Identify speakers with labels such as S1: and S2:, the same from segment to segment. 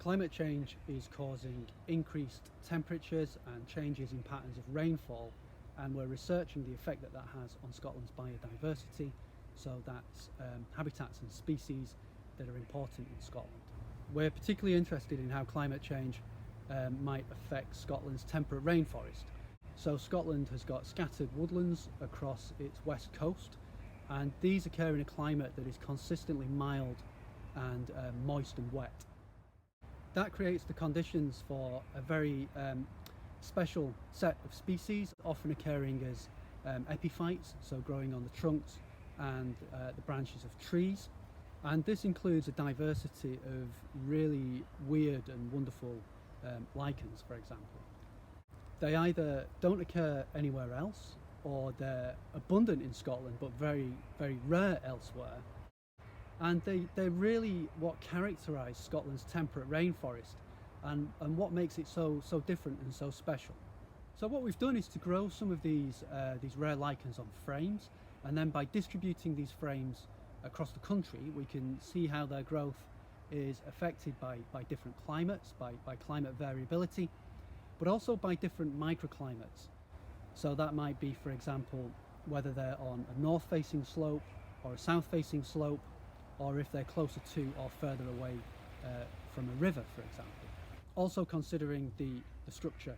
S1: Climate change is causing increased temperatures and changes in patterns of rainfall, and we're researching the effect that that has on Scotland's biodiversity, so that's habitats and species that are important in Scotland. We're particularly interested in how climate change might affect Scotland's temperate rainforest. So Scotland has got scattered woodlands across its west coast, and these occur in a climate that is consistently mild and moist and wet. That creates the conditions for a very special set of species, often occurring as epiphytes, so growing on the trunks and the branches of trees. And this includes a diversity of really weird and wonderful lichens, for example. They either don't occur anywhere else, or they're abundant in Scotland but very, very rare elsewhere. And they're really what characterise Scotland's temperate rainforest and what makes it so different and so special. So what we've done is to grow some of these rare lichens on frames, and then by distributing these frames across the country, we can see how their growth is affected by different climates, by climate variability, but also by different microclimates. So that might be, for example, whether they're on a north-facing slope or a south-facing slope, or if they're closer to or further away from a river, for example. Also considering the structure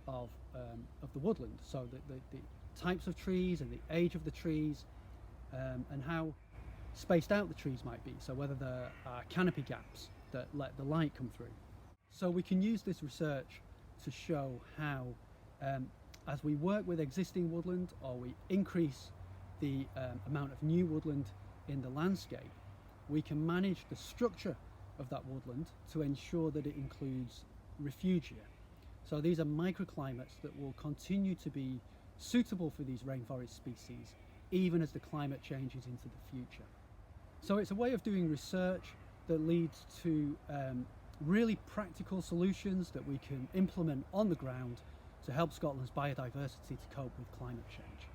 S1: of the woodland, so the types of trees and the age of the trees, and how spaced out the trees might be, so whether there are canopy gaps that let the light come through. So we can use this research to show how, as we work with existing woodland, or we increase the amount of new woodland in the landscape, we can manage the structure of that woodland to ensure that it includes refugia. So these are microclimates that will continue to be suitable for these rainforest species, even as the climate changes into the future. So it's a way of doing research that leads to really practical solutions that we can implement on the ground to help Scotland's biodiversity to cope with climate change.